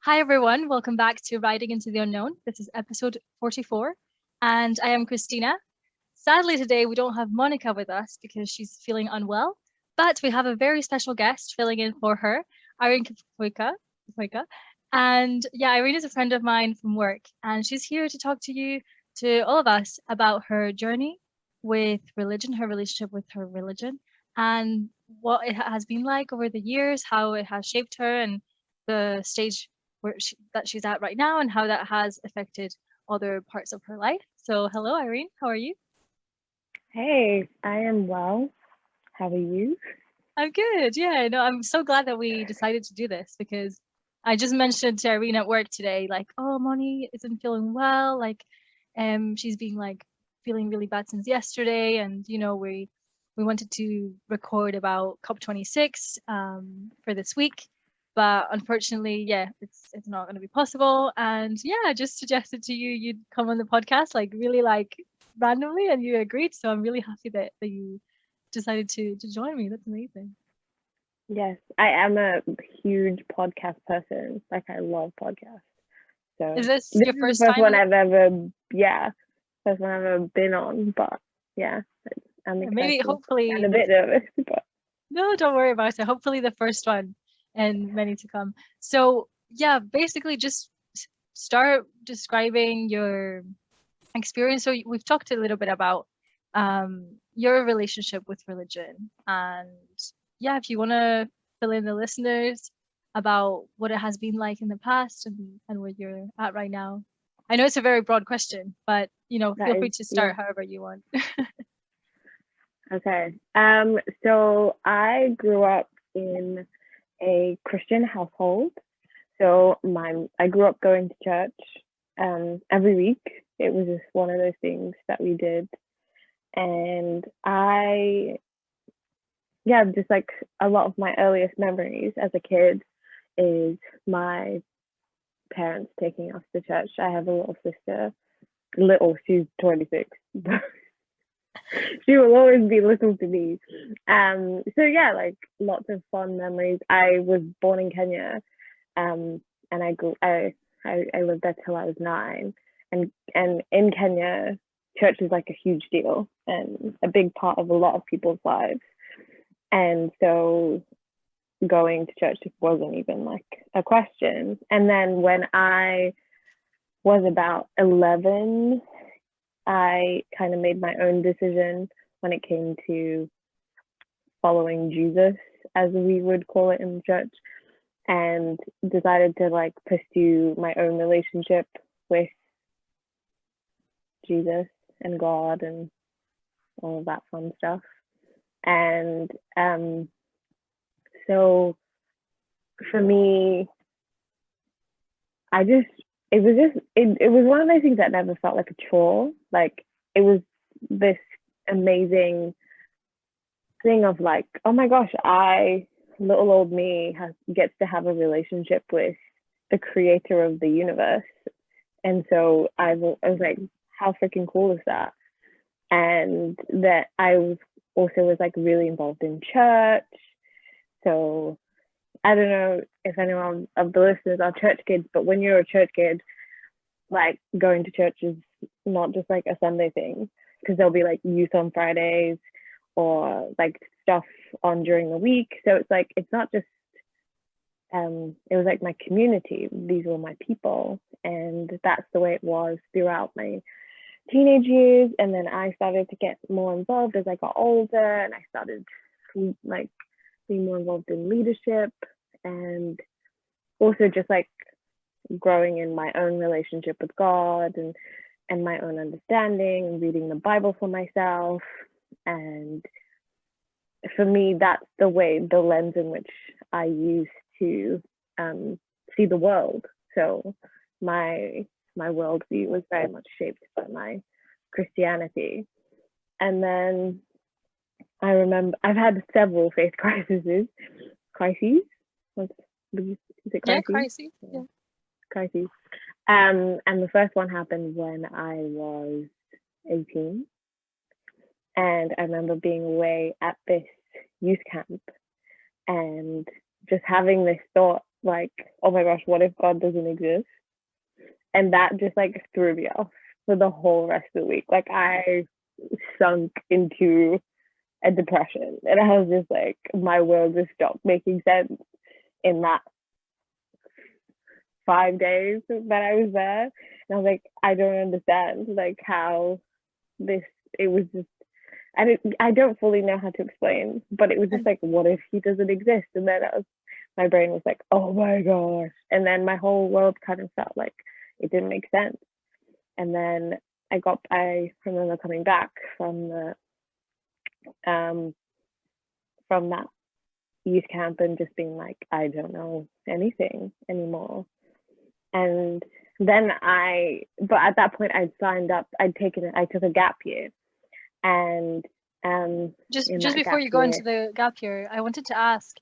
Hi, everyone. Welcome back to Riding into the Unknown. This is episode 44, and I am Christina. Sadly, today we don't have Monica with us because she's feeling unwell, but we have a very special guest filling in for her, Irene Kibuika. And yeah, Irene is a friend of mine from work, and she's here to talk to you, to all of us, about her journey with religion, her relationship with her religion, and what it has been like over the years, how it has shaped her, and the stage that she's at right now and how that has affected other parts of her life. So, hello, Irene. How are you? Hey, I am well. How are you? I'm good. Yeah, no, I'm so glad that we decided to do this because I just mentioned to Irene at work today, like, oh, Moni isn't feeling well. Like, she's been like feeling really bad since yesterday, and we wanted to record about COP26 for this week, but unfortunately, yeah, it's not going to be possible. And yeah, I just suggested to you you'd come on the podcast, like really like randomly, and you agreed. So I'm really happy that you decided to join me. That's amazing. Yes, I am a huge podcast person. Like, I love podcasts. Is So this this your is the first first time one with it? I've ever, yeah, first one I've ever been on. But yeah, I'm Maybe excited and hopefully a the bit nervous. But no, don't worry about it. Hopefully the first one and many to come. So yeah, basically just start describing your experience. So we've talked a little bit about your relationship with religion, and yeah, if you want to fill in the listeners about what it has been like in the past and where you're at right now. I know it's a very broad question, but that feel free is, to yeah, start however you want. okay. So I grew up in a Christian household. So I grew up going to church every week. It was just one of those things that we did. And just like a lot of my earliest memories as a kid is my parents taking us to church. I have a little sister. Little, she's 26. She will always be little to me. So yeah, like lots of fun memories. I was born in Kenya, and I lived there till I was 9. And in Kenya, church is like a huge deal and a big part of a lot of people's lives. And so going to church just wasn't even like a question. And then when I was about 11, I kind of made my own decision when it came to following Jesus, as we would call it in church, and decided to like pursue my own relationship with Jesus and God and all of that fun stuff. And so for me, I just it was one of those things that never felt like a chore. Like it was this amazing thing of like, oh my gosh, little old me gets to have a relationship with the creator of the universe. And so I was like, how freaking cool is that? And that was like really involved in church. So I don't know if anyone of the listeners are church kids, but when you're a church kid, like going to church is not just like a Sunday thing, because there'll be like youth on Fridays or like stuff on during the week. So it's like, it's not just, it was like my community. These were my people. And that's the way it was throughout my teenage years. And then I started to get more involved as I got older, and I started like being more involved in leadership, and also just like growing in my own relationship with God and my own understanding and reading the Bible for myself. And for me, that's the lens in which I use to see the world. So my worldview was very much shaped by my Christianity. And then I remember I've had several faith crises. Crises? Is it Yeah, crises? crises. Yeah. Crises. And the first one happened when I was 18. And I remember being away at this youth camp and just having this thought like, oh my gosh, what if God doesn't exist? And that just like threw me off for the whole rest of the week. Like I sunk into a depression, and I was just like, my world just stopped making sense in that 5 days that I was there. And I was like, I don't understand like how this, it was just, I don't fully know how to explain, but it was just like, what if he doesn't exist? And then my brain was like, oh my gosh. And then my whole world kind of felt like it didn't make sense. And then I remember coming back from that youth camp and just being like, I don't know anything anymore. And then but at that point I'd signed up, I took a gap year. And just before you go into the gap year, I wanted to ask,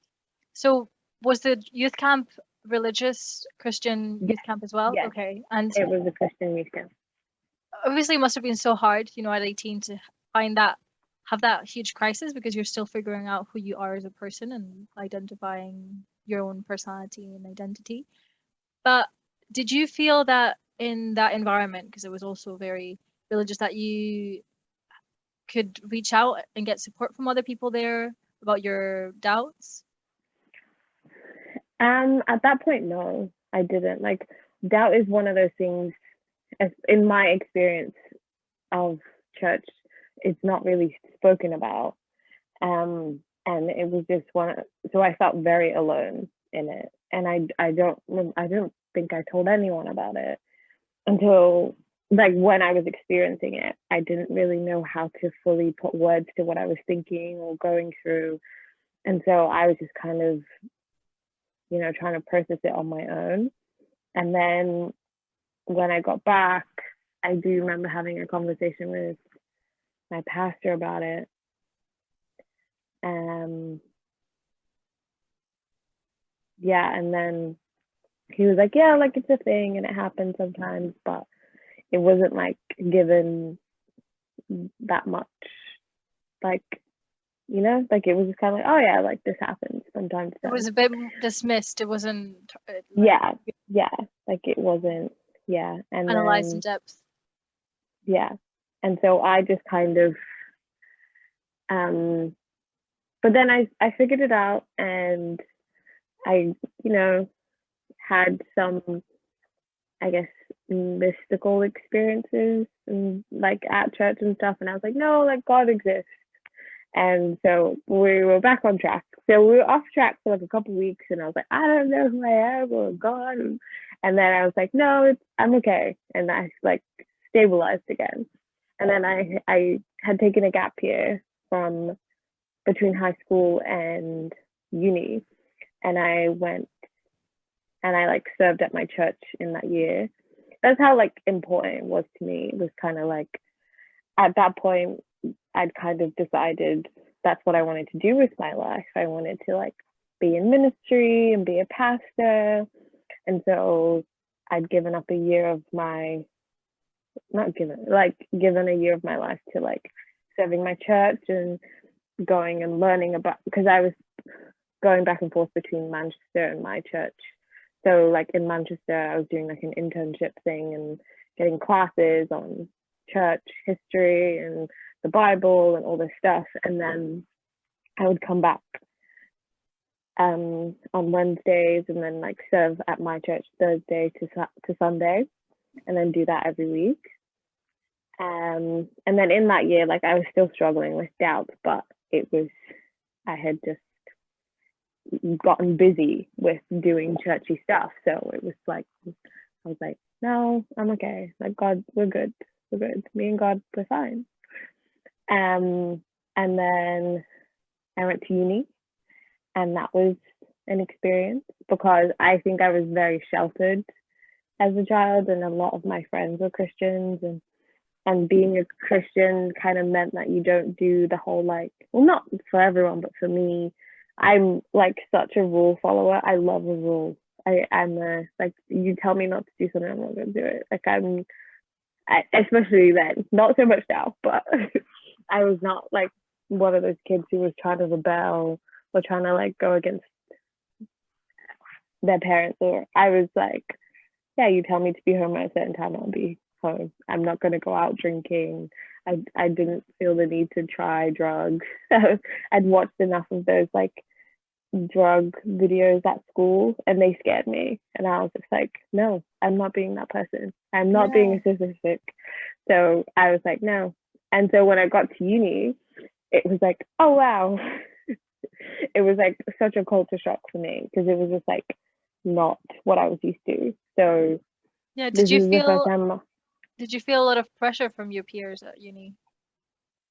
so was the youth camp religious Christian youth camp as well? Yes. Okay. And it was a Christian youth camp. Obviously it must have been so hard, at 18 to have that huge crisis, because you're still figuring out who you are as a person and identifying your own personality and identity. But did you feel that in that environment, because it was also very religious, that you could reach out and get support from other people there about your doubts? At that point, no, I didn't. Like, doubt is one of those things, in my experience of church, it's not really spoken about. And it was just so I felt very alone in it. And I don't think I told anyone about it until like when I was experiencing it. I didn't really know how to fully put words to what I was thinking or going through. And so I was just kind of, trying to process it on my own. And then when I got back, I do remember having a conversation with my pastor about it. Yeah, and then he was like, yeah, like it's a thing and it happens sometimes, but it wasn't like given that much, like, like it was just kind of like, oh yeah, like this happens sometimes. It was a bit dismissed. It wasn't yeah, like it wasn't, yeah, and analyzed in depth. Yeah, and so I just kind of but then I figured it out, and I had some, I guess, mystical experiences and like at church and stuff, and I was like, no, like God exists. And so we were back on track. So we were off track for like a couple of weeks, and I was like, I don't know who I am or God. And then I was like, no, I'm okay. And I like stabilized again. And then I had taken a gap year from between high school and uni, and I went and I like served at my church in that year. That's how like important it was to me. It was kind of like at that point I'd kind of decided that's what I wanted to do with my life. I wanted to like be in ministry and be a pastor. And so I'd given up a year of my, given a year of my life to like serving my church and going and learning about, because I was going back and forth between Manchester and my church. So like in Manchester, I was doing like an internship thing and getting classes on church history and the Bible and all this stuff. And then I would come back on Wednesdays and then like serve at my church Thursday to Sunday, and then do that every week. And then in that year, like I was still struggling with doubt, but I had just gotten busy with doing churchy stuff. So it was like, I was like, no, I'm okay. Like God, we're good. Me and God, we're fine. And then I went to uni, and that was an experience because I think I was very sheltered as a child, and a lot of my friends were Christians, and being a Christian kind of meant that you don't do the whole like, well, not for everyone, but for me, I'm like such a rule follower. I love a rule. I'm like, you tell me not to do something, I'm not going to do it. Like especially then, not so much now, but I was not like one of those kids who was trying to rebel or trying to like go against their parents, or I was like, yeah, you tell me to be home at a certain time, I'll be home. I'm not going to go out drinking. I didn't feel the need to try drugs. I'd watched enough of those like drug videos at school and they scared me. And I was just like, no, I'm not being that person. I'm not being a statistic. So I was like, no. And so when I got to uni, it was like, oh, wow. It was like such a culture shock for me because it was just like not what I was used to. So Yeah, this is the first time. did you feel a lot of pressure from your peers at uni?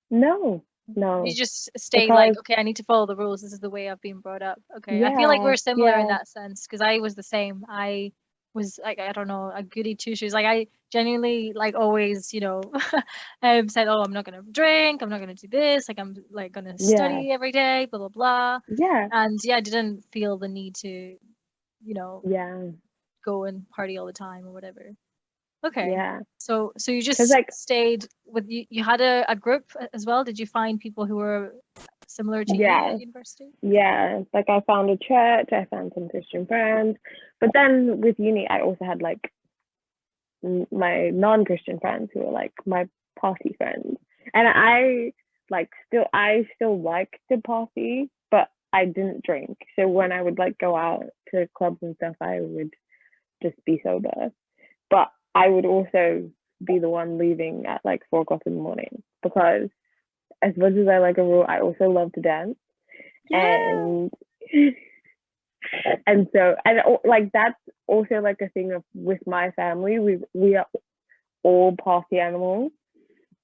No, You no, just stayed like, because okay, I need to follow the rules. This is the way I've been brought up. Okay. I feel like yeah, we're similar in yeah, that sense because I was the same. I was like, I don't know, a goody two shoes. Like I genuinely like always, said, oh, I'm not gonna drink, I'm not gonna do this, like I'm like gonna yeah, study every day, blah blah blah. yeah, And yeah, I didn't feel the need to, yeah, go and party all the time or whatever. Okay. yeah. So you Because just like, stayed with you had a group as well? Did you find people who were similar to you yeah, at university? yeah. Like I found a church, I found some Christian friends, but then with uni, I also had like my non-Christian friends who were like my party friends, and I still like to party, but I didn't drink. So when I would like go out to clubs and stuff, I would just be sober. But I would also be the one leaving at like 4 o'clock in the morning because as much as I like a rule, I also love to dance. Yeah. And so like that's also like a thing of with my family, we are all party animals.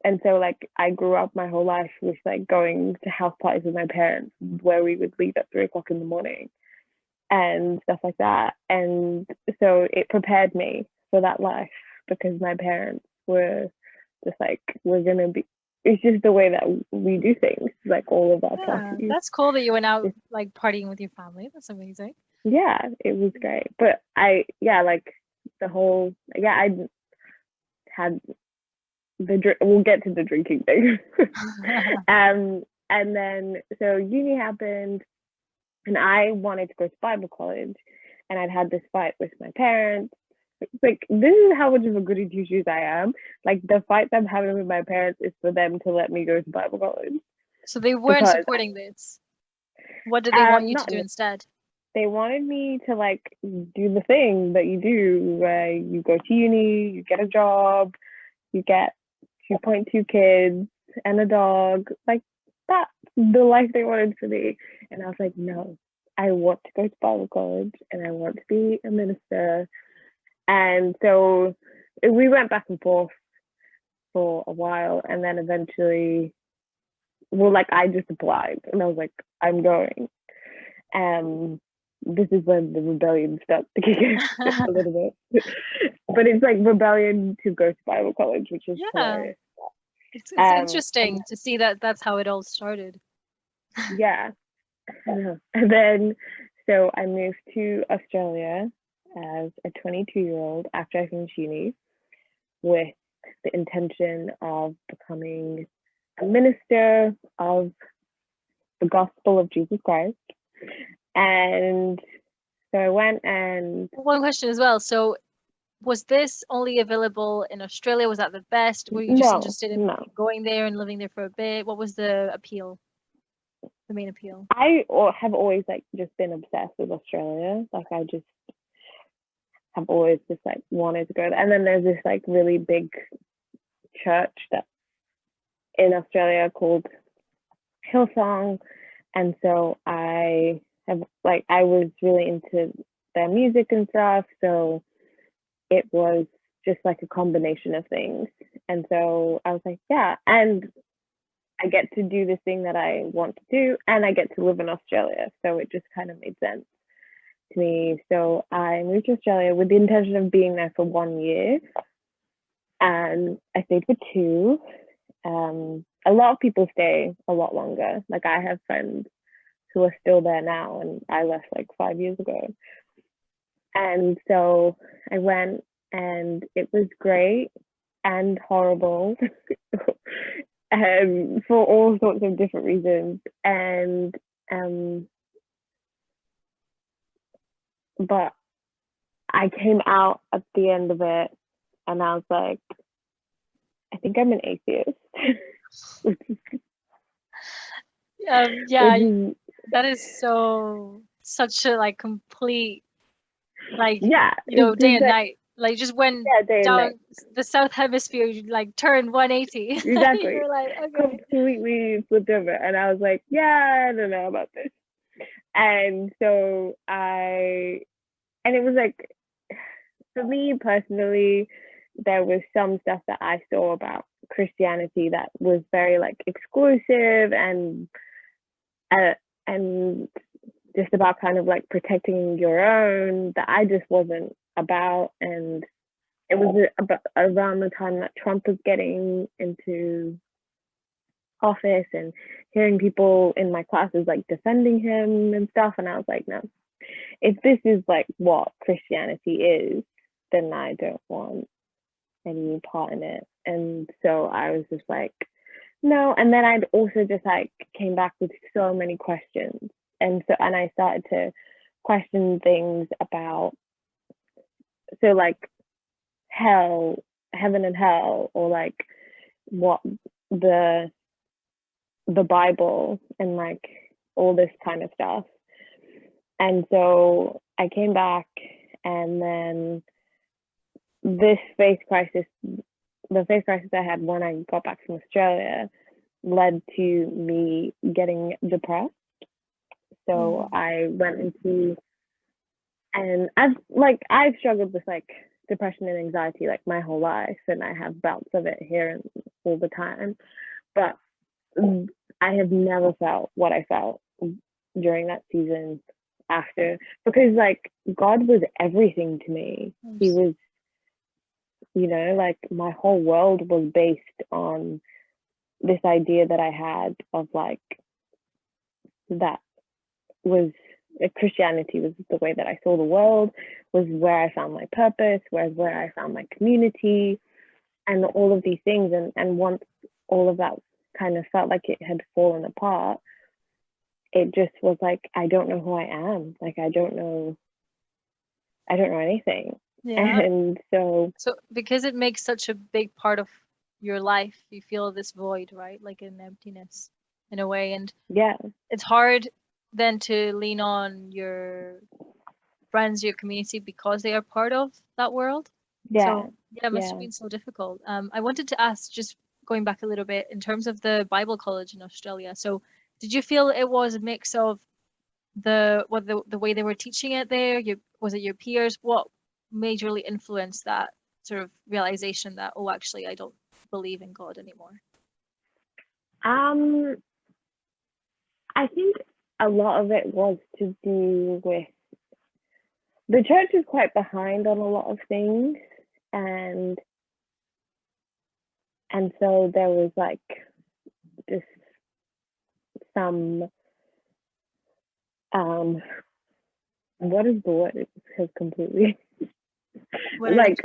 And so like I grew up my whole life with like going to house parties with my parents where we would leave at 3 o'clock in the morning and stuff like that. And so it prepared me for that life because my parents were just like, we're gonna be, it's just the way that we do things, like all of our Yeah. parties. That's cool that you went out like partying with your family. That's amazing. Yeah, it was great. But like the whole, I had we'll get to the drinking thing. And then so uni happened and I wanted to go to Bible college and I'd had this fight with my parents. Like this is how much of a goody two shoes I am. Like the fight I'm having with my parents is for them to let me go to Bible college. So they weren't Because supporting this. What did they want you to not do instead? they wanted me to like do the thing that you do where you go to uni, you get a job, you get 2.2 kids and a dog. Like that's the life they wanted for me. And I was like, no, I want to go to Bible college and I want to be a minister. And so we went back and forth for a while. And then eventually, well, like I just applied and I was like, I'm going. This is when the rebellion starts to kick in a little bit. But it's like rebellion to go to Bible college, which is hilarious. It's interesting to see that that's how it all started. Yeah. And then, so I moved to Australia as a 22-year-old after I finished uni with the intention of becoming a minister of the gospel of Jesus Christ. And so I went and... One question as well. So was this only available in Australia? Was that the best? Were you just interested in going there and living there for a bit? What was the appeal? The main appeal? I have always like just been obsessed with Australia. Like I just have always just like wanted to go there. And then there's this like really big church that in Australia called Hillsong. And so I was really into their music and stuff. So it was just like a combination of things. And so I was like, yeah. And I get to do this thing that I want to do and I get to live in Australia. So it just kind of made sense to me. So I moved to Australia with the intention of being there for 1 year. And I stayed for 2. A lot of people stay a lot longer. Like I have friends who are still there now and I left like 5 years ago. And so I went and it was great and horrible for all sorts of different reasons. And but I came out at the end of it and I was like, I think I'm an atheist. which Yeah, is, that is such a like complete, like, yeah, you know, it's day just and like, night. Like just went yeah, day and down night. the south hemisphere, you like turned 180. Exactly. You're like, okay. Completely flipped over. And I was like, yeah, I don't know about this. And so and it was like, for me personally, there was some stuff that I saw about Christianity that was very like exclusive uh, and just about kind of like protecting your own that I just wasn't about. And it was about around the time that Trump was getting into office and hearing people in my classes like defending him and stuff. And I was like, no, if this is like what Christianity is, then I don't want any part in it. And so I was just like, no. And then I'd also just like came back with so many questions. And I started to question things about, so like hell, heaven and hell, or like what the the Bible and like all this kind of stuff. And so I came back, and then this faith crisis, the faith crisis I had when I got back from Australia, led to me getting depressed. So I went into, and I've struggled with like depression and anxiety like my whole life, and I have bouts of it here and all the time. But I have never felt what I felt during that season after, because like God was everything to me. He was, like my whole world was based on this idea that I had of like that was Christianity was the way that I saw the world, was where I found my purpose, where I found my community, and all of these things. And once all of that kind of felt like it had fallen apart, it just was like, I don't know who I am. Like I don't know anything. Yeah. And so because it makes such a big part of your life, you feel this void, right? Like an emptiness in a way. And yeah, it's hard then to lean on your friends, your community, because they are part of that world. yeah, So yeah, it must have yeah. been so difficult. I wanted to ask, just going back a little bit, in terms of the Bible college in Australia. So did you feel it was a mix of the way they were teaching it there? Was it your peers? What majorly influenced that sort of realization that, oh, actually, I don't believe in God anymore? Um, I think a lot of it was to do with the church is quite behind on a lot of things, and so there was like just some what is the word? It has completely What are you like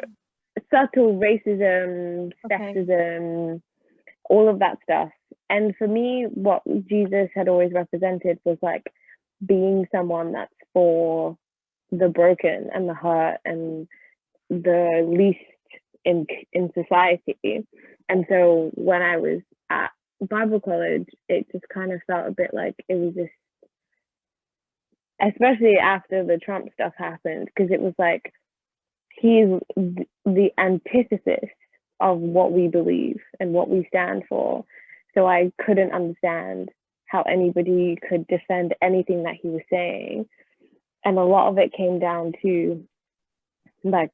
subtle racism, Okay. sexism, all of that stuff. And for me, what Jesus had always represented was like being someone that's for the broken and the hurt and the least in society. And so when I was at Bible college, it just kind of felt a bit like it was just, especially after the Trump stuff happened, because it was like he's the antithesis of what we believe and what we stand for. So I couldn't understand how anybody could defend anything that he was saying. And a lot of it came down to like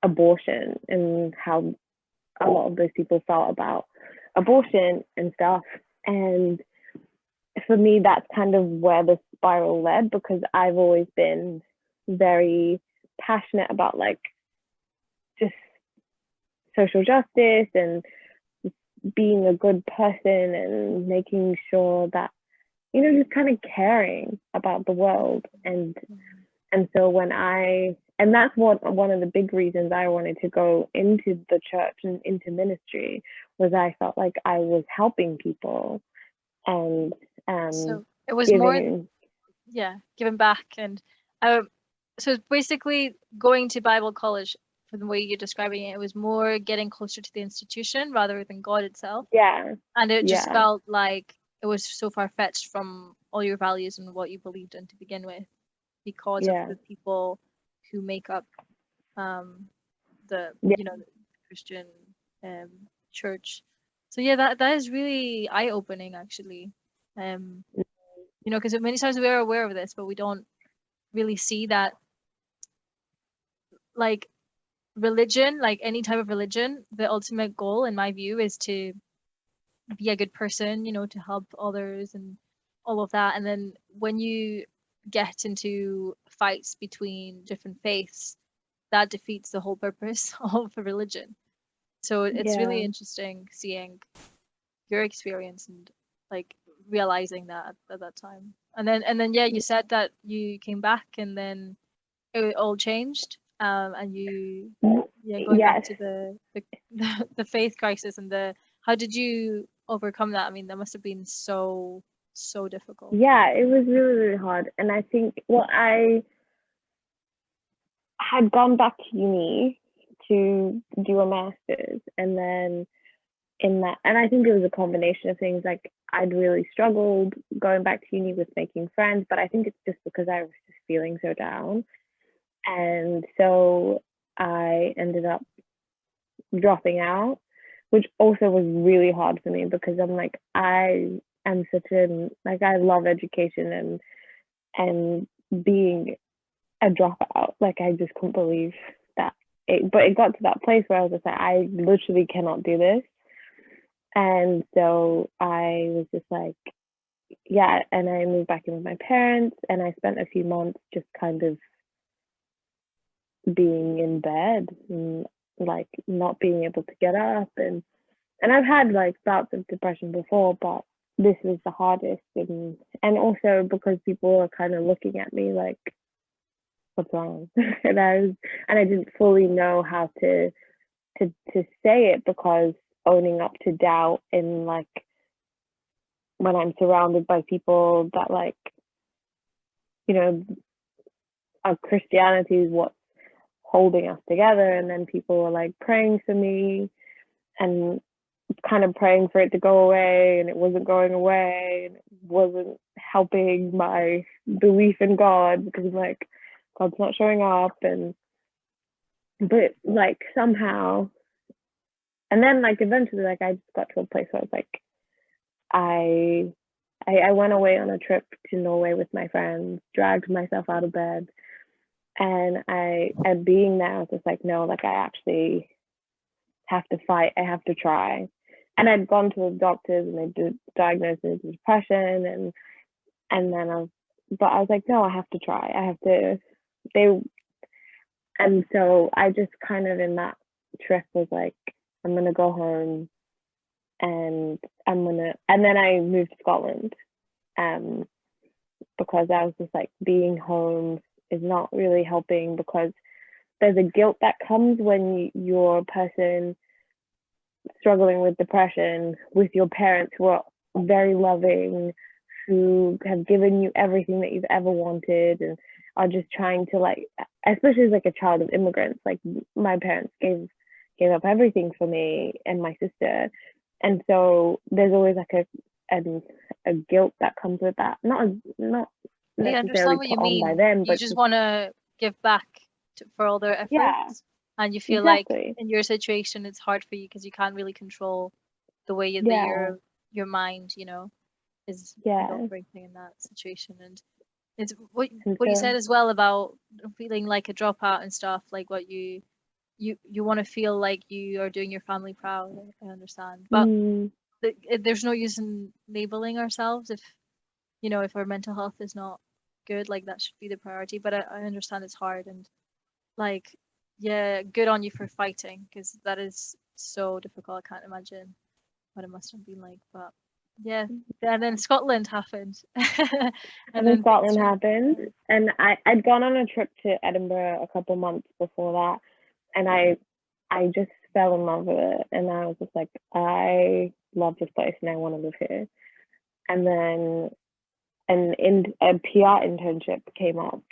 abortion and how a lot of those people felt about abortion and stuff. And for me, that's kind of where the spiral led, because I've always been very passionate about like just social justice and being a good person and making sure that, just kind of caring about the world. And so and that's one of the big reasons I wanted to go into the church and into ministry, was I felt like I was helping people and So it was more, giving. yeah, giving back. And I So it's basically going to Bible college, from the way you're describing it, it was more getting closer to the institution rather than God itself. Yeah, And it just yeah, felt like it was so far-fetched from all your values and what you believed in to begin with, because of yeah, the people who make up the yeah, the Christian um, church. So yeah, that is really eye-opening actually. Um, because many times we are aware of this, but we don't really see that, like, religion, like any type of religion, the ultimate goal in my view is to be a good person, to help others and all of that. And then when you get into fights between different faiths, that defeats the whole purpose of a religion. So it's really yeah. interesting seeing your experience and, like, realizing that at that time. And then yeah, you said that you came back and then it all changed. And you, yeah, going back Yes. to the faith crisis and the how did you overcome that? I mean, that must have been so difficult. Yeah, it was really, really hard. And I think, well, I had gone back to uni to do a master's, and then in that, and I think it was a combination of things. Like, I'd really struggled going back to uni with making friends, but I think it's just because I was just feeling so down. And so I ended up dropping out, which also was really hard for me because I'm like, I am such an, like, I love education and being a dropout. Like, I just couldn't believe that. But it got to that place where I was just like, I literally cannot do this. And so I was just like, yeah. And I moved back in with my parents, and I spent a few months just kind of being in bed and like not being able to get up. And I've had like bouts of depression before, but this was the hardest. And also because people are kind of looking at me like, what's wrong? And I didn't fully know how to say it, because owning up to doubt, and like when I'm surrounded by people that, like, you know, our Christianity is what's holding us together, and then people were like praying for me and kind of praying for it to go away, and it wasn't going away, and it wasn't helping my belief in God, because I'm like, God's not showing up. And but like somehow, and then like eventually, like, I just got to a place where I was like, I I went away on a trip to Norway with my friends, dragged myself out of bed, and and being there, I was just like, no, like, I actually have to fight. I have to try. And I'd gone to the doctors, and they diagnosed me with depression, and then but I was like, no, I have to try. I have to. They And so I just kind of, in that trip, was like, I'm gonna go home, and and then I moved to Scotland, um, because I was just like, being home is not really helping, because there's a guilt that comes when you're a person struggling with depression with your parents who are very loving, who have given you everything that you've ever wanted, and are just trying to, like, especially as like a child of immigrants, like, my parents gave up everything for me and my sister. And so there's always like a guilt that comes with that, not I necessarily understand what you put on by mean. them, You but just just, want to give back for all their yeah, efforts, and you feel like exactly, in your situation it's hard for you because you can't really control the way that yeah, your mind, is yeah. operating in that situation. And it's what And what you so, said as well about feeling like a dropout and stuff, like what you want to feel like you are doing your family proud. I understand, but mm, there's no use in labeling ourselves if our mental health is not good. Like, that should be the priority. But I understand it's hard, and, like, yeah, good on you for fighting, because that is so difficult. I can't imagine what it must have been like. But yeah, and then Scotland happened, and and then then things Scotland changed. happened, and I'd gone on a trip to Edinburgh a couple months before that, and I just fell in love with it, and I was just like, I love this place, and I want to live here. And then a PR internship came up,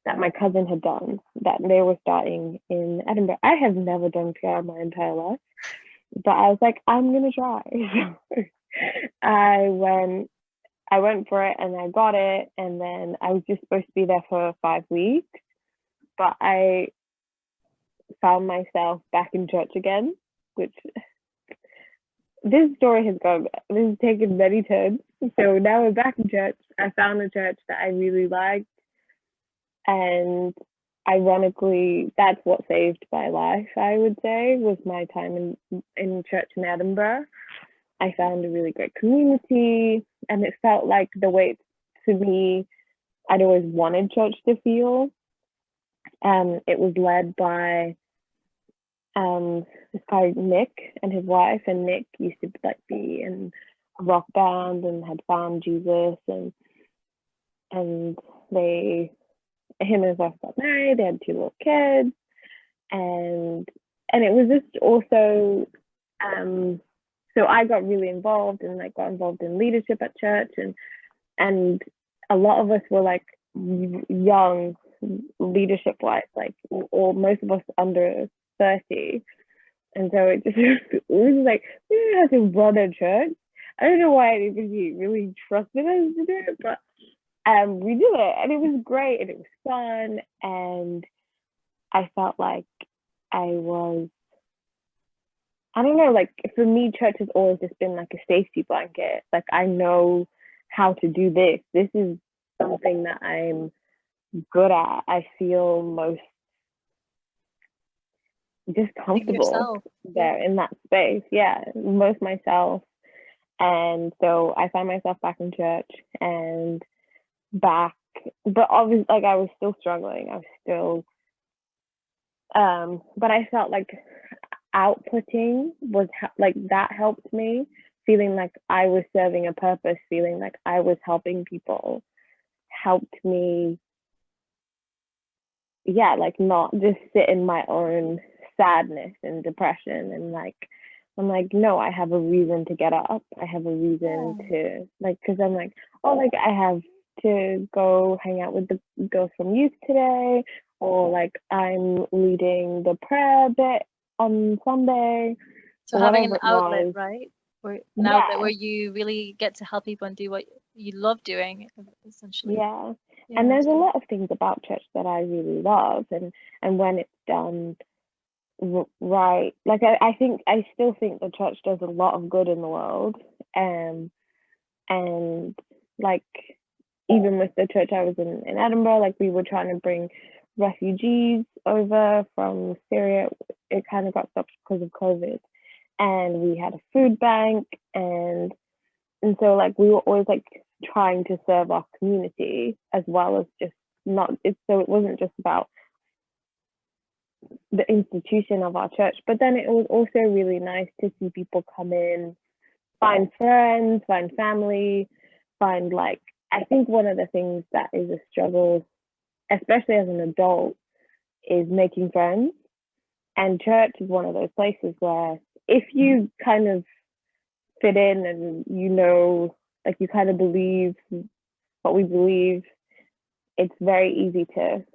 that my cousin had done, that they were starting in Edinburgh. I have never done PR my entire life, but I was like, I'm gonna try. So I went for it and I got it, and then I was just supposed to be there for 5 weeks, but I found myself back in church again, which this story has taken many turns. So now we're back in church. I found a church that I really liked, and ironically, that's what saved my life, I would say, was my time in church in Edinburgh. I found a really great community, and it felt like the way, to me, I'd always wanted church to feel. It was led by this guy Nick and his wife, and Nick used to be in a rock band and had found Jesus, and him and his wife got married. They had 2 little kids, and it was just also so I got really involved, and got involved in leadership at church, and a lot of us were like young leadership wise, or most of us under 30. And so it was like, we didn't have to run a church. I don't know why anybody really trusted us to do it, but we did it, and it was great, and it was fun, and I felt like I don't know, for me, church has always just been like a safety blanket. I know how to do this. This is something that I'm good at. I feel most just comfortable there in that space. Yeah, most myself. And so I found myself back in church and but obviously, I was still struggling. I was still, but I felt like outputting was that helped me, feeling like I was serving a purpose, feeling like I was helping people, helped me, not just sit in my own sadness and depression, and I'm like, no, I have a reason to get up. I have a reason to because I'm I have to go hang out with the girls from youth today, or I'm leading the prayer bit on Sunday. So having an outlet, right? Where you really get to help people and do what you love doing, essentially. Yeah. And there's a lot of things about church that I really love, and when it's done right, I still think the church does a lot of good in the world, and even with the church I was in Edinburgh, we were trying to bring refugees over from Syria. It kind of got stopped because of COVID, and we had a food bank, and so we were always trying to serve our community, as well as just so it wasn't just about the institution of our church, but then it was also really nice to see people come in, find friends, find family, find I think one of the things that is a struggle, especially as an adult, is making friends. And church is one of those places where if you kind of fit in and you kind of believe what we believe, it's very easy to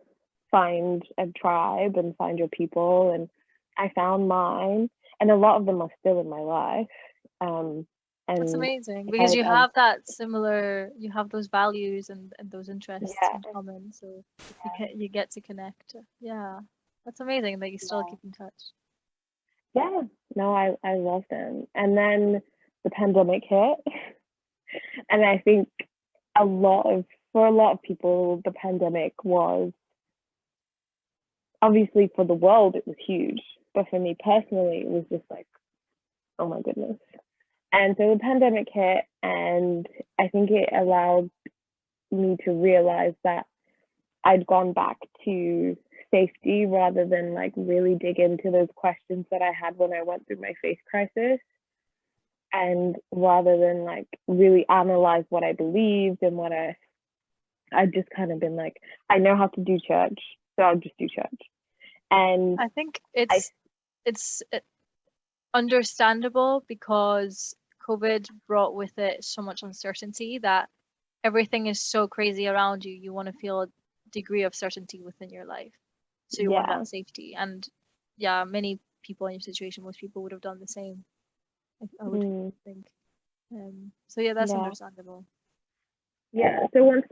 find a tribe and find your people. And I found mine, and a lot of them are still in my life. And that's amazing, because you have that similar, you have those values and those interests in common, so you get to connect. Yeah, that's amazing that you still keep in touch. Yeah, no, I love them. And then the pandemic hit, and I think for a lot of people, the pandemic was, obviously for the world it was huge, but for me personally, it was just oh my goodness. And so the pandemic hit, and I think it allowed me to realize that I'd gone back to safety rather than really dig into those questions that I had when I went through my faith crisis. And rather than really analyze what I believed and what I'd just kind of been I know how to do church, so I'll just do church. And I think it's understandable, because COVID brought with it so much uncertainty that everything is so crazy around you. You want to feel degree of certainty within your life. So you want Yeah. that safety. And yeah, many people in your situation, most people would have done the same, I would think. So yeah, that's Yeah. understandable. Yeah. So once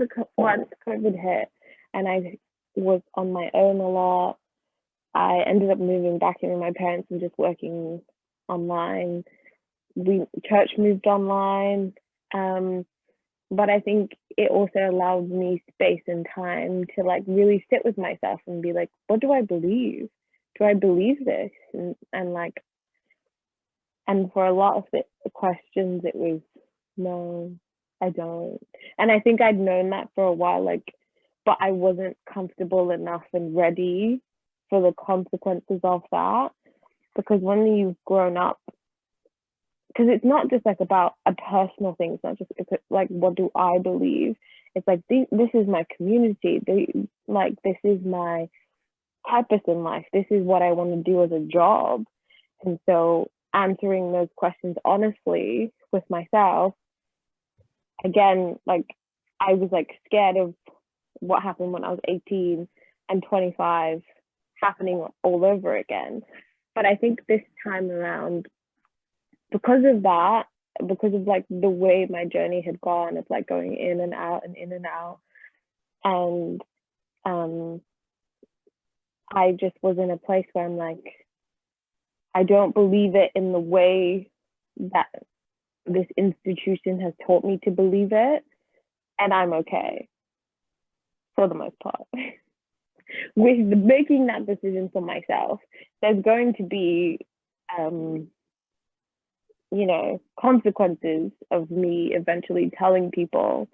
COVID hit, and I was on my own a lot, I ended up moving back in with my parents and just working online. Church moved online, but I think it also allowed me space and time to like really sit with myself and be like, what do I believe? Do I believe this? And like, and for a lot of the questions, it was no, I don't. And I think I'd known that for a while, like, but I wasn't comfortable enough and ready for the consequences of that. Because when you've grown up, because it's not just like about a personal thing, it's not just like, what do I believe? It's like, this is my community. Like, this is my purpose in life. This is what I want to do as a job. And so answering those questions honestly with myself, again, like, I was like scared of what happened when I was 18 and 25 happening all over again. But I think this time around, because of that, because of like the way my journey had gone of like going in and out and in and out, and I just was in a place where I'm like, I don't believe it in the way that this institution has taught me to believe it, and I'm okay for the most part. With making that decision for myself, there's going to be consequences of me eventually telling people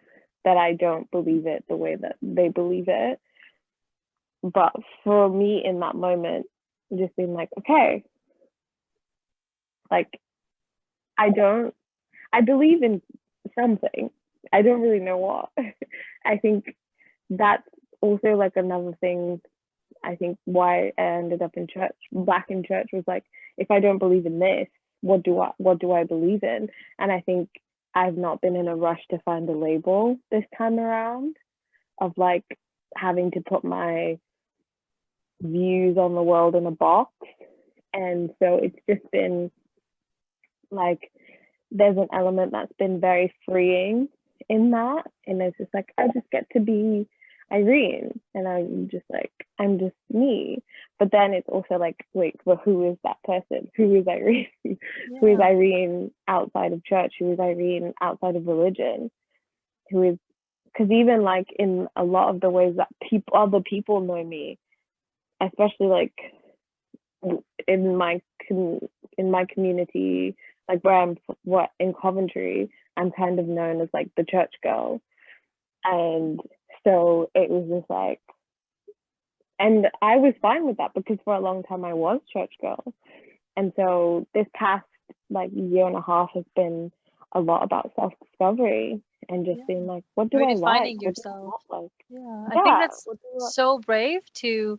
that I don't believe it the way that they believe it. But for me in that moment, just being like, okay, like, I believe in something. I don't really know what. I think that's also like another thing. I think why I ended up back in church was like, if I don't believe in this, what do I believe in? And I think I've not been in a rush to find a label this time around of like having to put my views on the world in a box. And so it's just been like, there's an element that's been very freeing in that. And it's just like, I just get to be Irene, and I'm just me. But then it's also like, wait, well, who is that person? Who is Irene? Yeah. Who is Irene outside of church? Who is Irene outside of religion? Because even like in a lot of the ways that other people know me, especially like in my community, like where I'm in Coventry, I'm kind of known as like the church girl. And so it was just like, and I was fine with that because for a long time I was church girl. And so this past like year and a half has been a lot about self-discovery and just being like, what do I like? Yourself. Like? Yeah, I think that's so brave to,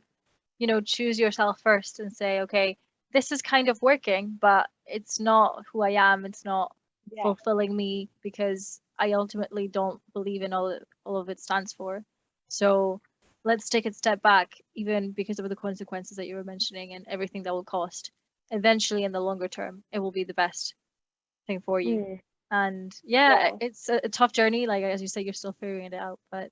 choose yourself first and say, okay, this is kind of working, but it's not who I am. It's not fulfilling me because I ultimately don't believe in all of it stands for. So let's take a step back, even because of the consequences that you were mentioning and everything that will cost. Eventually, in the longer term, it will be the best thing for you. And it's a tough journey. Like, as you say, you're still figuring it out, but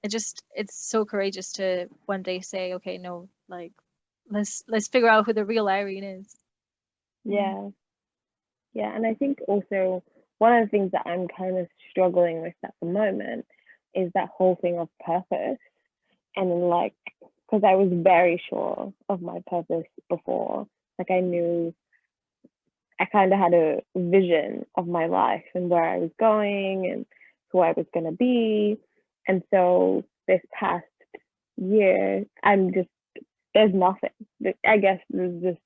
it's so courageous to one day say, okay, no, like, let's figure out who the real Irene is. Yeah. And I think also one of the things that I'm kind of struggling with at the moment is that whole thing of purpose. And like, because I was very sure of my purpose before, like I kind of had a vision of my life and where I was going and who I was going to be. And so this past year, there's nothing. I guess there's just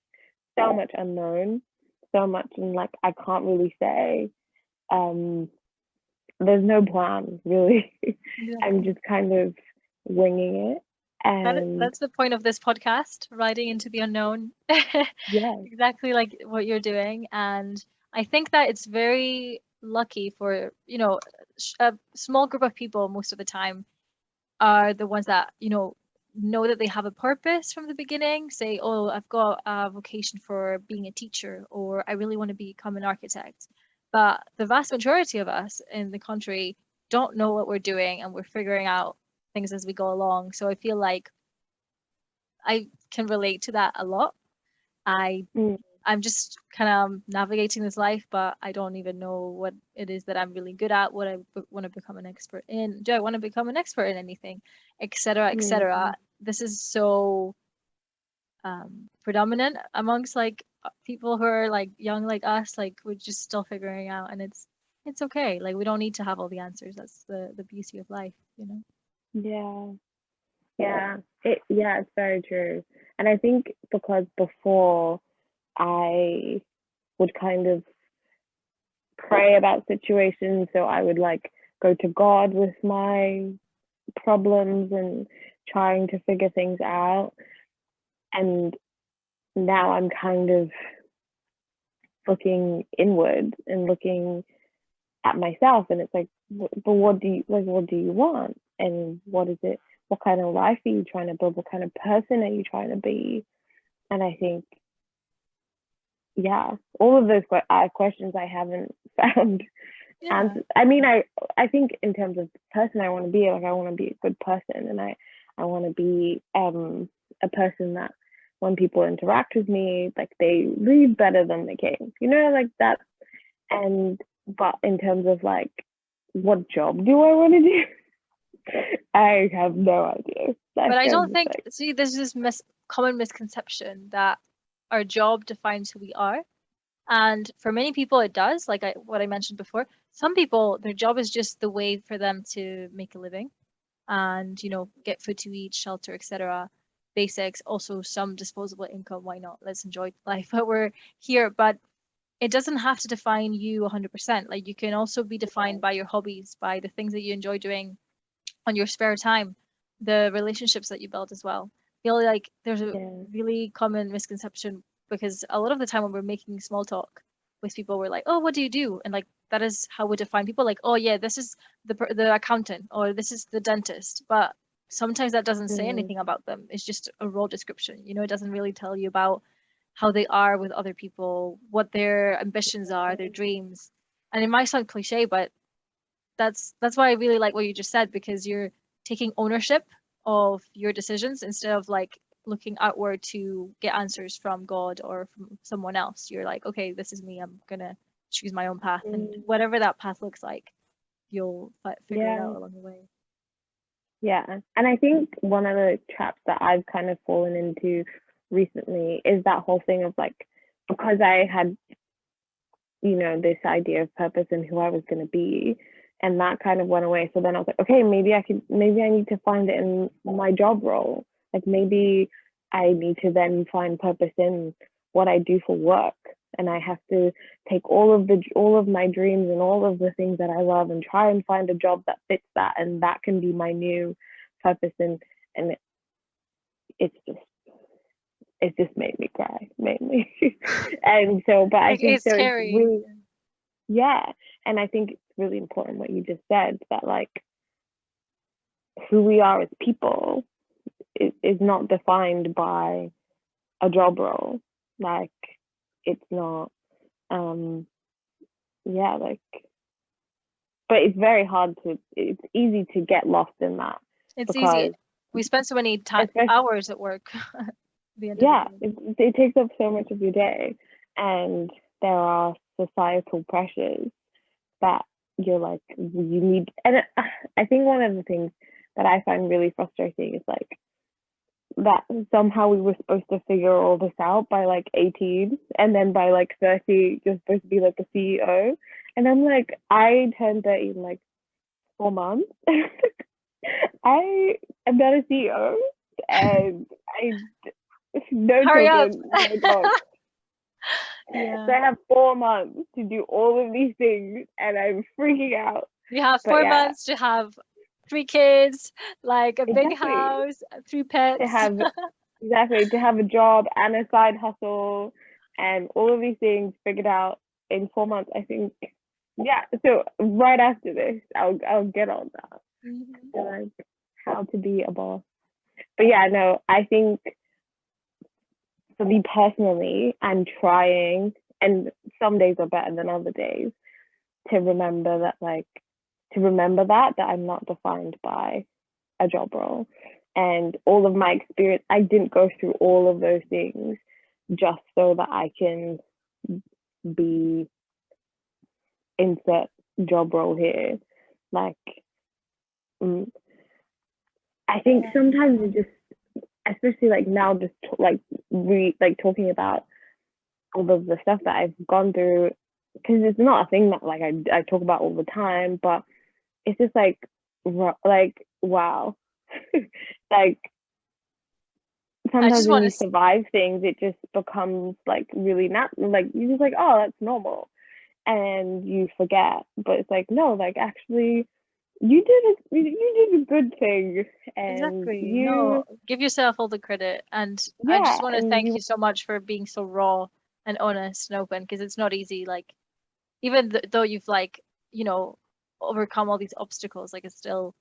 so much unknown, so much, and like, I can't really say, there's no plan really. I'm just kind of winging it. And that's the point of this podcast, riding into the unknown. Exactly like what you're doing. And I think that it's very lucky for, a small group of people most of the time are the ones that, know that they have a purpose from the beginning, say, oh, I've got a vocation for being a teacher, or I really want to become an architect. But the vast majority of us in the country don't know what we're doing, and we're figuring out things as we go along. So I feel like I can relate to that a lot. I Mm. I'm just kind of navigating this life, but I don't even know what it is that I'm really good at, what I want to become an expert in. Do I want to become an expert in anything, etc., etc. This is so predominant amongst like people who are like young like us. Like we're just still figuring out, and it's okay. Like we don't need to have all the answers. That's the beauty of life, you know. Yeah. Yeah. It's very true. And I think because before I would kind of pray about situations, so I would like go to God with my problems and trying to figure things out. And now I'm kind of looking inward and looking at myself, and it's like, but what do you like, what do you want, and what is it, what kind of life are you trying to build, what kind of person are you trying to be? And I think, yeah, all of those questions I haven't found answers. I mean, I think in terms of the person I want to be, like I want to be a good person, and I want to be a person that when people interact with me, like they leave better than they came, like that. And but in terms of like, what job do I want to do? I have no idea. But I don't think, see, there's this common misconception that our job defines who we are. And for many people, it does. Like what I mentioned before, some people, their job is just the way for them to make a living and, get food to eat, shelter, etc. Basics, also some disposable income. Why not? Let's enjoy life while we're here. But it doesn't have to define you 100%. Like you can also be defined by your hobbies, by the things that you enjoy doing on your spare time, the relationships that you build as well. I feel like there's a really common misconception because a lot of the time when we're making small talk with people, we're like, oh, what do you do? And like that is how we define people. Like, oh yeah, this is the accountant, or this is the dentist. But sometimes that doesn't say anything about them. It's just a role description. It doesn't really tell you about how they are with other people, what their ambitions are, their dreams. And it might sound cliche, but that's why I really like what you just said, because you're taking ownership of your decisions instead of like looking outward to get answers from God or from someone else. You're like, okay, this is me. I'm gonna choose my own path, and whatever that path looks like, you'll figure it out along the way. Yeah, and I think one of the traps that I've kind of fallen into recently is that whole thing of like, because I had, this idea of purpose and who I was going to be, and that kind of went away. So then I was like, okay, maybe I need to find it in my job role. Like maybe I need to then find purpose in what I do for work, and I have to take all of my dreams and all of the things that I love and try and find a job that fits that, and that can be my new purpose. And it's just made me cry mainly. And so, but I think it's scary. Really, yeah, and I think it's really important what you just said, that like who we are as people is not defined by a job role. Like it's not like, but it's very hard it's easy to get lost in that. It's easy. We spend so many hours at work. It takes up so much of your day, and there are societal pressures that you're like, you need. And I think one of the things that I find really frustrating is like that somehow we were supposed to figure all this out by like 18, and then by like 30 you're supposed to be like a CEO, and I'm like, I turned 30 in like 4 months. I am not a CEO, and no Hurry children, up. no dogs. Yeah. So I have 4 months to do all of these things, and I'm freaking out. You have 4 months to have 3 kids, like a big house, 3 pets. To have a job and a side hustle, and all of these things figured out in 4 months. I think, yeah. So right after this, I'll get on that. Mm-hmm. how to be a boss. But yeah, no, I think for me personally, I'm trying, and some days are better than other days, to remember that I'm not defined by a job role. And all of my experience, I didn't go through all of those things just so that I can be insert job role here. Like, I think sometimes it just, especially like now, just talking about all of the stuff that I've gone through, because it's not a thing that like I talk about all the time, but it's just like wow. Like sometimes when you survive things, it just becomes like really like you're just like, oh, that's normal, and you forget. But it's like, no, like actually you did a good thing, and exactly. No, give yourself all the credit. And I just want to thank you so much for being so raw and honest and open, because it's not easy. Like, even though you've like, overcome all these obstacles, like it's still,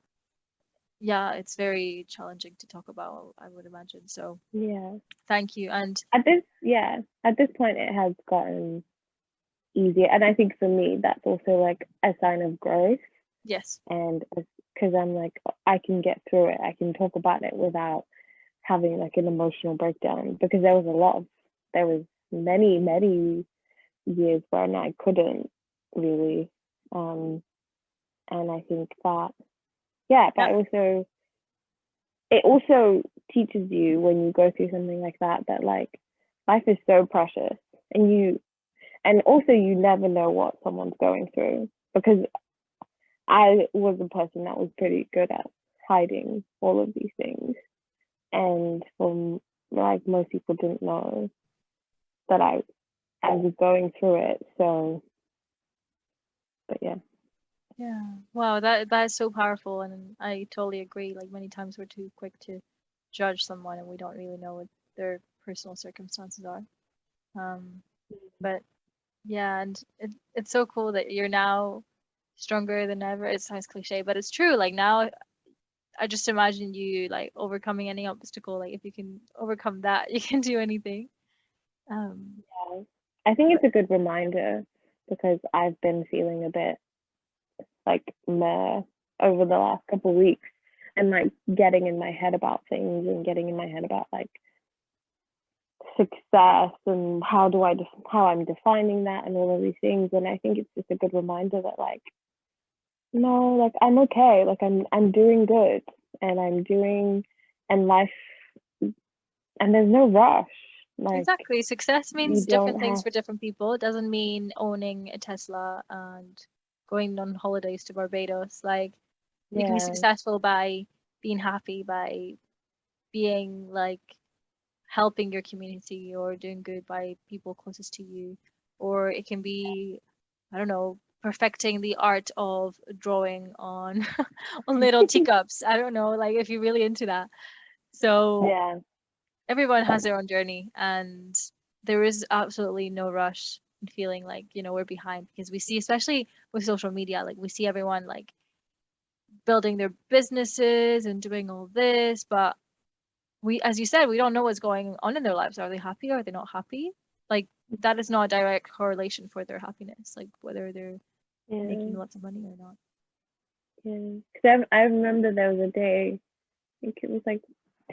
yeah, it's very challenging to talk about, I would imagine. So yeah, thank you. And at this point it has gotten easier, and I think for me that's also like a sign of growth. yes. And because I'm like, I can get through it, I can talk about it without having like an emotional breakdown, because there was many years when I couldn't really, and I think that but it also teaches you when you go through something like that like life is so precious, and also you never know what someone's going through, because I was a person that was pretty good at hiding all of these things, and from like most people didn't know that I was going through it. So, but yeah. Yeah. Wow, that is so powerful, and I totally agree. Like, many times we're too quick to judge someone and we don't really know what their personal circumstances are. But yeah, and it's so cool that you're now stronger than ever. It sounds cliche, but it's true. Like, now I just imagine you like overcoming any obstacle. Like, if you can overcome that, you can do anything. Yeah. I think it's a good reminder, because I've been feeling a bit like meh over the last couple of weeks, and like getting in my head about things, and getting in my head about like success and how I'm defining that, and all of these things. And I think it's just a good reminder that like, no, like I'm okay, like I'm doing good, and and life, and there's no rush. Like, Exactly. Success means you different don't things have, for different people. It doesn't mean owning a Tesla and going on holidays to Barbados. Like, you can be yeah, successful by being happy, by being like helping your community or doing good by people closest to you. Or it can be, I don't know, perfecting the art of drawing on on little teacups. I don't know, like, if you're really into that. So yeah, everyone has their own journey, and there is absolutely no rush in feeling like, we're behind, because we see, especially with social media, like, we see everyone like building their businesses and doing all this, but we, as you said, we don't know what's going on in their lives. Are they happy? Are they not happy? Like, that is not a direct correlation for their happiness, like whether they're making yeah, lots of money or not. yeah. Because I remember there was a day, I think it was like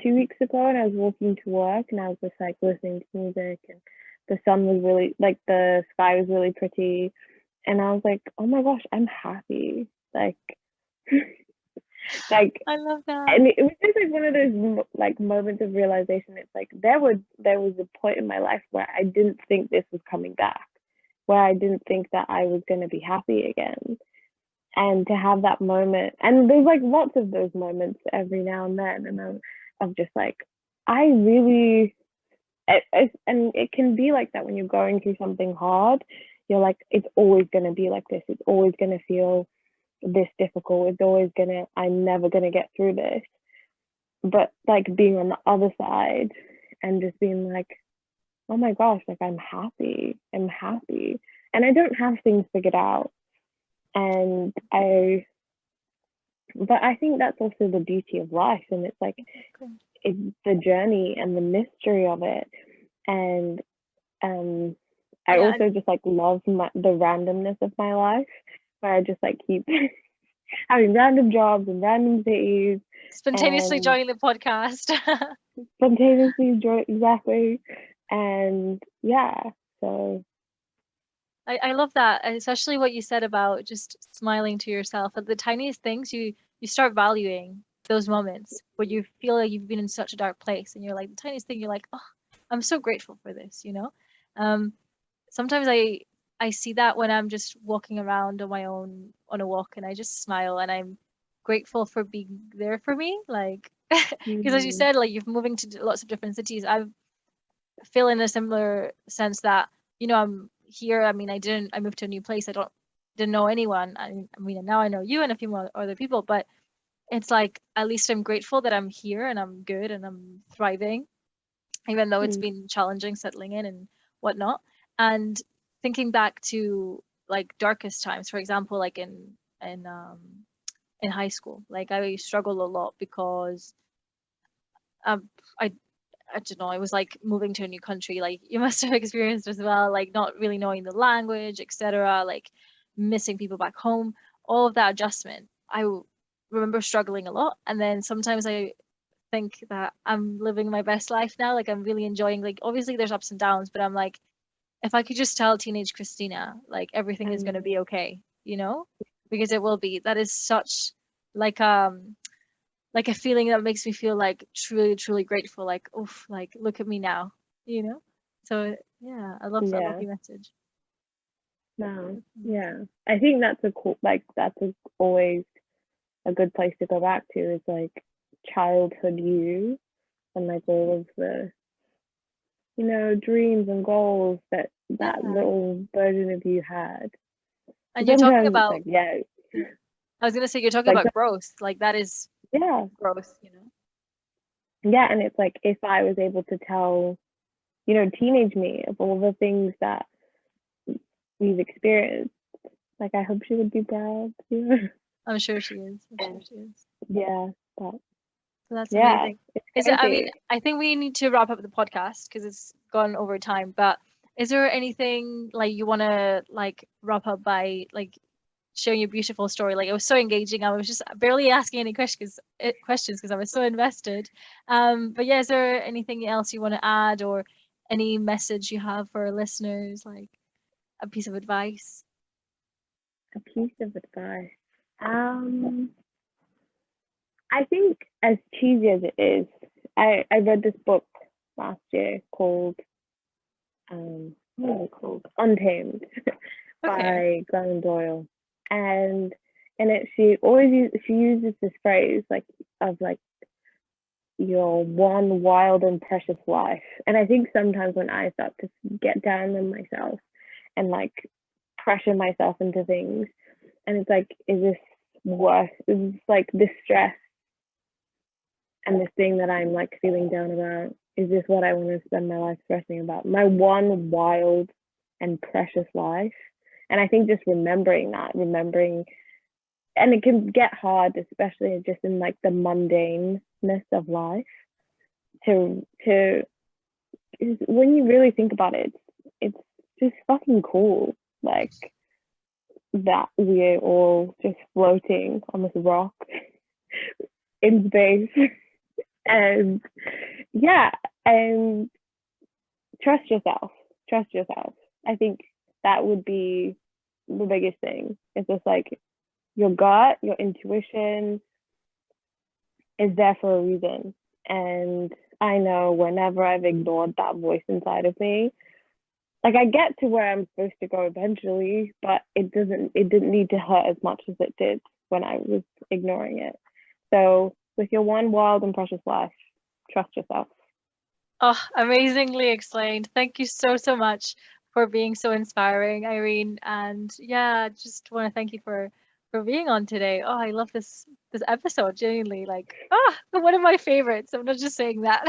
2 weeks ago, and I was walking to work, and I was just like listening to music, and the sun was really like, the sky was really pretty, and I was like, oh my gosh, I'm happy. Like, like, I love that. and it was just like one of those like moments of realization. It's like there was a point in my life where I didn't think this was coming back, where I didn't think that I was going to be happy again. And to have that moment, and there's like lots of those moments every now and then, and I'm just like, I really, and it can be like that when you're going through something hard. You're like, it's always going to be like this, it's always going to feel this difficult, I'm never going to get through this. But like being on the other side and just being like, oh my gosh, like I'm happy, and I don't have things figured out, and but I think that's also the beauty of life, and it's like it's the journey and the mystery of it. And I Yeah, also just like love the randomness of my life, where I just like keep having random jobs and random days spontaneously and joining the podcast. spontaneously enjoy exactly. And yeah, so I love that, and especially what you said about just smiling to yourself. At the tiniest things, you start valuing those moments where you feel like you've been in such a dark place, and you're like the tiniest thing. You're like, oh, I'm so grateful for this. Um, Sometimes I see that when I'm just walking around on my own on a walk, and I just smile, and I'm grateful for being there for me. Like, because as you mm, said, like you're moving to lots of different cities. I feel in a similar sense that I'm here. I mean, I moved to a new place. I didn't know anyone. I mean, now I know you and a few more other people, but it's like at least I'm grateful that I'm here and I'm good and I'm thriving, even though it's mm, been challenging settling in and whatnot. And thinking back to like darkest times, for example, like in high school, like I struggled a lot because um I I don't know, it was like moving to a new country, like you must have experienced as well, like not really knowing the language, etc., like missing people back home, all of that adjustment. Remember struggling a lot, and then sometimes I think that I'm living my best life now, like I'm really enjoying, like obviously there's ups and downs, but I'm like, if I could just tell teenage Christina, like everything is going to mm, be okay, because it will be. That is such like like a feeling that makes me feel like truly, truly grateful. Like, oof, like look at me now, you know? So yeah, I love yeah, your message. no, That's yeah. amazing. I think that's a cool, like always a good place to go back to is like childhood you and like all of the dreams and goals that that Yeah. little version of you had. And you're talking Sometimes it's about, like, yeah, yeah. I was gonna say you're talking like about growth. Like that is yeah, growth. yeah, and it's like if I was able to tell teenage me of all the things that we've experienced, like I hope she would be proud. I'm sure she is. I'm sure she is. Yeah, but So that's yeah, amazing. it's I mean, crazy. I think we need to wrap up the podcast because it's gone over time, but is there anything like you want to like wrap up by like sharing your beautiful story? Like it was so engaging. I was just barely asking any questions because I was so invested. But yeah, is there anything else you want to add or any message you have for our listeners, like a piece of advice? A piece of advice. Um, I think as cheesy as it is, I read this book last year called what is it called? Untamed Okay. by Glennon Doyle, and in it she uses this phrase like of like your one wild and precious life. And I think sometimes when I start to get down on myself and like pressure myself into things, and it's like, is this worth? Is this like this stress and this thing that I'm like feeling down about? Is this what I want to spend my life stressing about? My one wild and precious life. And I think just remembering, and it can get hard, especially just in like the mundaneness of life. To when you really think about it, it's just fucking cool. Like that we're all just floating on this rock in space. And yeah, and trust yourself. Trust yourself. I think that would be the biggest thing. It's just like your gut, your intuition is there for a reason. And I know whenever I've ignored that voice inside of me, like I get to where I'm supposed to go eventually, but it didn't need to hurt as much as it did when I was ignoring it. So with your one wild and precious life, trust yourself. Oh, amazingly explained. Thank you so, so much for being so inspiring, Irene. And yeah, just want to thank you for being on today. Oh, I love this episode, genuinely. Like, one of my favorites. I'm not just saying that.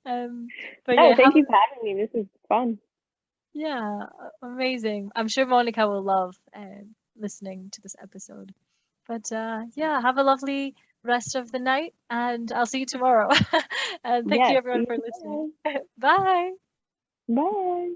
But No, yeah, thank you for having me. This is fun. amazing. I'm sure Monica will love listening to this episode. But yeah, have a lovely rest of the night, and I'll see you tomorrow. And thank you Yes. everyone for listening. Bye. Bye.